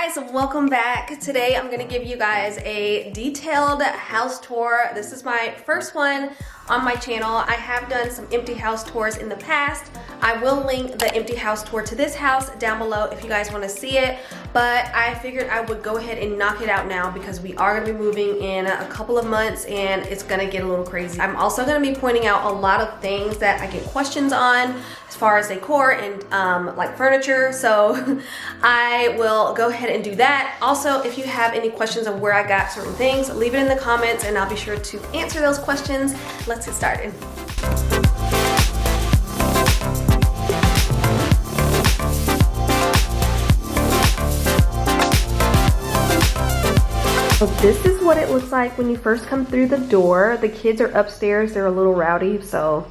guys, welcome back. Today I'm gonna give you guys a detailed house tour. This is my first one on my channel. I have done some empty house tours in the past. I will link the empty house tour to this house down below if you guys want to see it, but I figured I would go ahead and knock it out now because we are going to be moving in a couple of months and it's going to get a little crazy. I'm also going to be pointing out a lot of things that I get questions on as far as decor and like furniture, so I will go ahead and do that. Also, if you have any questions of where I got certain things, leave it in the comments and I'll be sure to answer those questions. Let's get started. So this is what it looks like when you first come through the door. The kids are upstairs, they're a little rowdy, so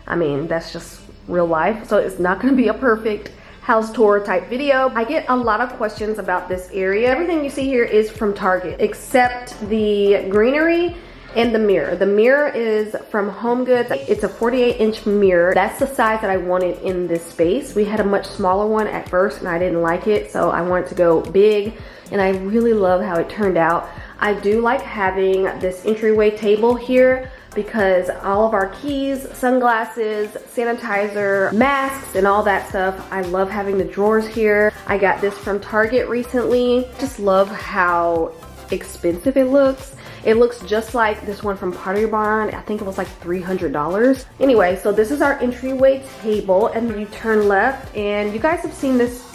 I mean that's just real life, so it's not going to be a perfect house tour type video. I get a lot of questions about this area. Everything you see here is from Target except the greenery and the mirror. The mirror is from HOMEGOODS. It's a 48-inch mirror. That's the size that I wanted in this space. We had a much smaller one at first and I didn't like it, so I wanted to go big, and I really love how it turned out. I do like having this entryway table here because all of our keys, sunglasses, sanitizer, masks, and all that stuff. I love having the drawers here. I got this from Target recently. Just love how expensive it looks. It looks just like this one from Pottery Barn. I think it was like $300. Anyway, so this is our entryway table, and you turn left, and you guys have seen this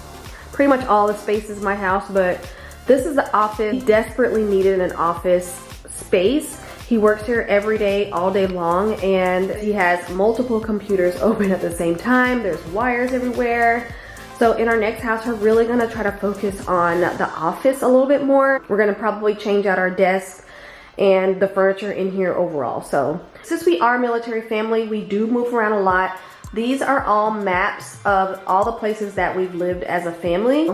pretty much all the spaces in my house, but this is the office. He desperately needed an office space. He works here every day, all day long, and he has multiple computers open at the same time. There's wires everywhere. So in our next house, we're really gonna try to focus on the office a little bit more. We're gonna probably change out our desk and the furniture in here overall. So since we are a military family, we do move around a lot. These are all maps of all the places that we've lived as a family.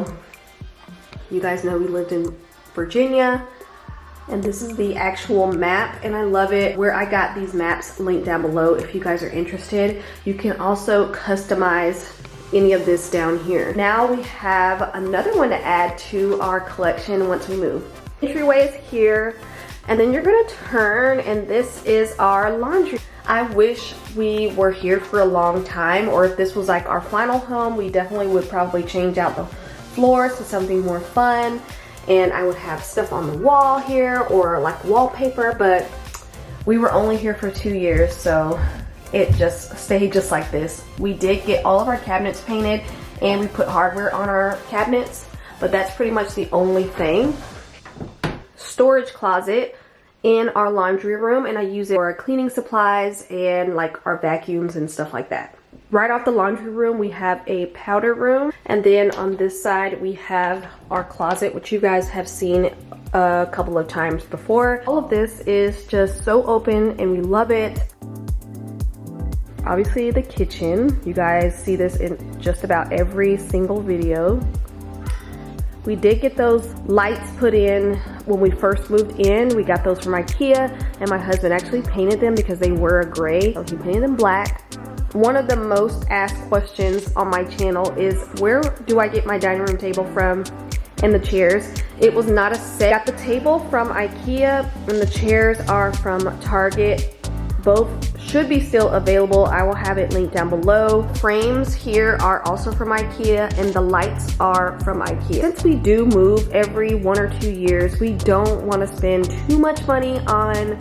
You guys know we lived in Virginia, and this is the actual map, and I love it. Where I got these maps linked down below if you guys are interested. You can also customize any of this down here. Now we have another one to add to our collection once we move. Entryway is here, and then you're gonna turn, and this is our laundry. I wish we were here for a long time, or if this was like our final home, we definitely would probably change out the floors to something more fun, and I would have stuff on the wall here or like wallpaper, but we were only here for 2 years, so it just stayed just like this. We did get all of our cabinets painted and we put hardware on our cabinets, but that's pretty much the only thing. Storage closet in our laundry room, and I use it for cleaning supplies and like our vacuums and stuff like that. Right off the laundry room, we have a powder room, and then on this side we have our closet, which you guys have seen a couple of times before. All of this is just so open and we love it. Obviously the kitchen, you guys see this in just about every single video. We did get those lights put in when we first moved in. We got those from IKEA, and my husband actually painted them because they were gray, so he painted them black. One of the most asked questions on my channel is, where do I get my dining room table from and the chairs? It was not a set. Got the table from IKEA and the chairs are from Target. Both should be still available. I will have it linked down below. Frames here are also from IKEA, and the lights are from IKEA. Since we do move every 1 or 2 years, we don't want to spend too much money on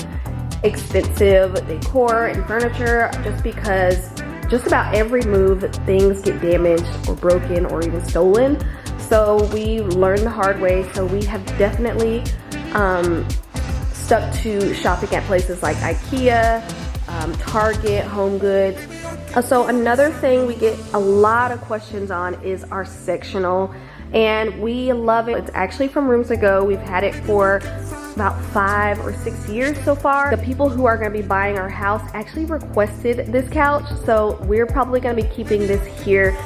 expensive decor and furniture, just because just about every move things get damaged or broken or even stolen. So we learned the hard way, so we have definitely stuck to shopping at places like IKEA, Target, HOMEGOODS. So another thing we get a lot of questions on is our sectional, and we love it. It's actually from Rooms Ago. We've had it for about 5 or 6 years so far. The people who are going to be buying our house actually requested this couch, so we're probably going to be keeping this here,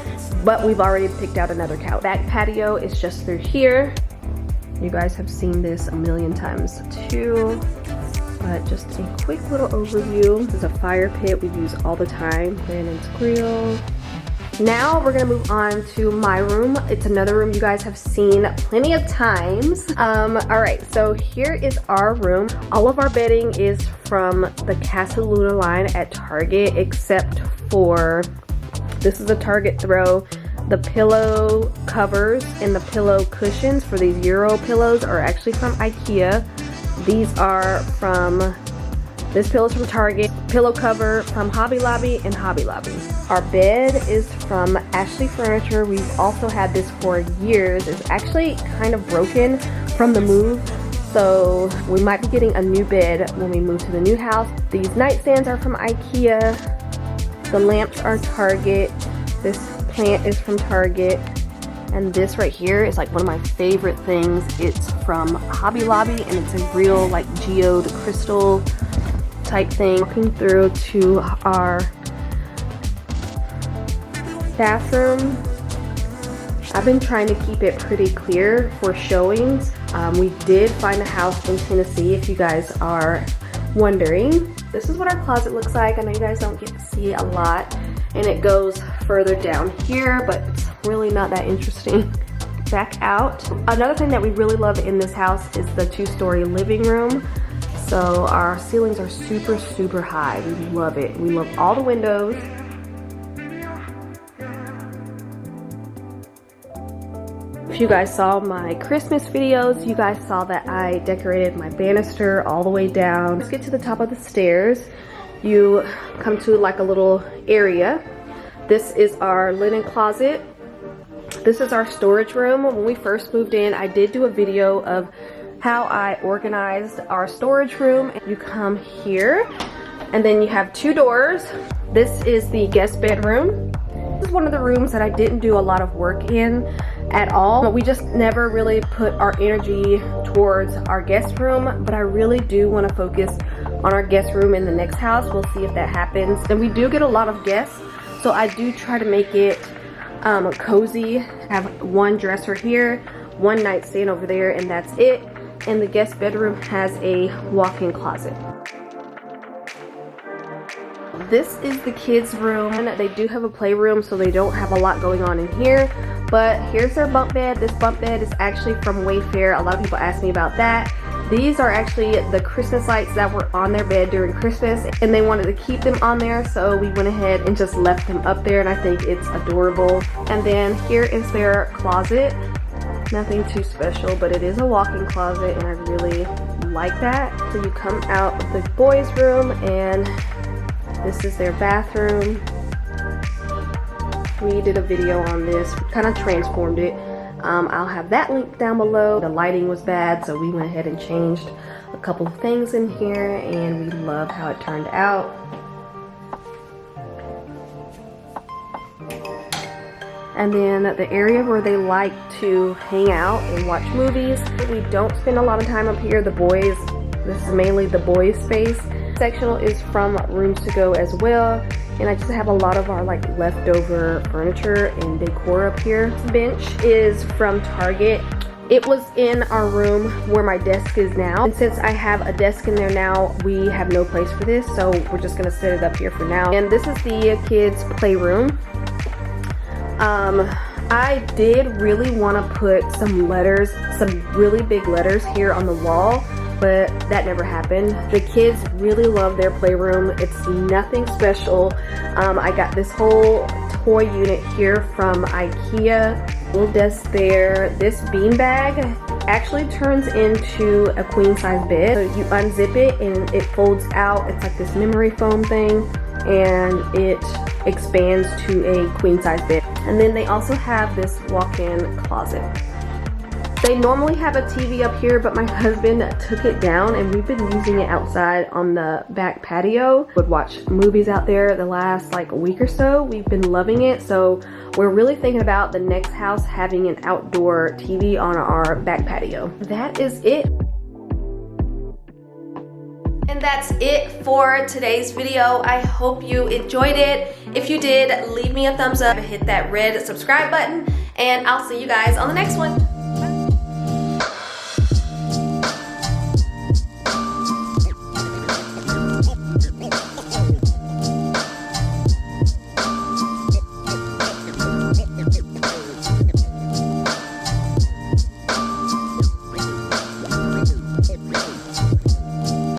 but we've already picked out another couch. Back patio is just through here. You guys have seen this a million times too, but just a quick little overview. This is a fire pit we use all the time. Brandon's grill. Now we're gonna move on to my room. It's another room you guys have seen plenty of times. All right, so here is our room. All of our bedding is from the Casa Luna line at Target, except for, this is a Target throw. The pillow covers and the pillow cushions for these Euro pillows are actually from IKEA. These are from, this pillow's from Target, pillow cover from Hobby Lobby and Hobby Lobby. Our bed is from Ashley Furniture. We've also had this for years. It's actually kind of broken from the move, so we might be getting a new bed when we move to the new house. These nightstands are from IKEA. The lamps are Target. This plant is from Target. And this right here is like one of my favorite things. It's from Hobby Lobby, and it's a real like geode crystal type thing. Walking through to our bathroom. I've been trying to keep it pretty clear for showings. We did find a house in Tennessee, if you guys are wondering. This is what our closet looks like. I know you guys don't get to see a lot, and it goes further down here, but it's really not that interesting. Back out. Another thing that we really love in this house is the 2-story living room. So our ceilings are super, super high. We love it. We love all the windows. If you guys saw my Christmas videos, you guys saw that I decorated my banister all the way down. Let's get to the top of the stairs. You come to like a little area. This is our linen closet. This is our storage room. When we first moved in, I did do a video of how I organized our storage room. You come here, and then you have 2 doors. This is the guest bedroom. This is one of the rooms that I didn't do a lot of work in at all. But we just never really put our energy towards our guest room, but I really do want to focus on our guest room in the next house. We'll see if that happens. And we do get a lot of guests, so I do try to make it cozy. I have 1 dresser here, 1 nightstand over there, and that's it. And the guest bedroom has a walk-in closet. This is the kids' room. They do have a playroom, so they don't have a lot going on in here. But here's their bunk bed. This bunk bed is actually from Wayfair. A lot of people ask me about that. These are actually the Christmas lights that were on their bed during Christmas, and they wanted to keep them on there, so we went ahead and just left them up there, and I think it's adorable. And then here is their closet. Nothing too special, but it is a walk-in closet, and I really like that. So you come out of the boys' room, and this is their bathroom. We did a video on this, kind of transformed it. I'll have that link down below. The lighting was bad, so we went ahead and changed a couple of things in here, and we love how it turned out. And then the area where they like to hang out and watch movies. We don't spend a lot of time up here. The boys, this is mainly the boys' space. Sectional is from Rooms to Go as well. And I just have a lot of our like leftover furniture and decor up here. This bench is from Target. It was in our room where my desk is now. And since I have a desk in there now, we have no place for this. So we're just gonna set it up here for now. And this is the kids' playroom. I did really want to put some letters, some really big letters here on the wall, but that never happened. The kids really love their playroom. It's nothing special. I got this whole toy unit here from IKEA. Little desk there. This beanbag actually turns into a queen size bed. So you unzip it and it folds out. It's like this memory foam thing, and it expands to a queen size bed. And then they also have this walk-in closet. They normally have a TV up here, but my husband took it down, and we've been using it outside on the back patio. Would watch movies out there the last like week or so. We've been loving it, so we're really thinking about the next house having an outdoor TV on our back patio. That is it. And that's it for today's video. I hope you enjoyed it. If you did, leave me a thumbs up and hit that red subscribe button, and I'll see you guys on the next one.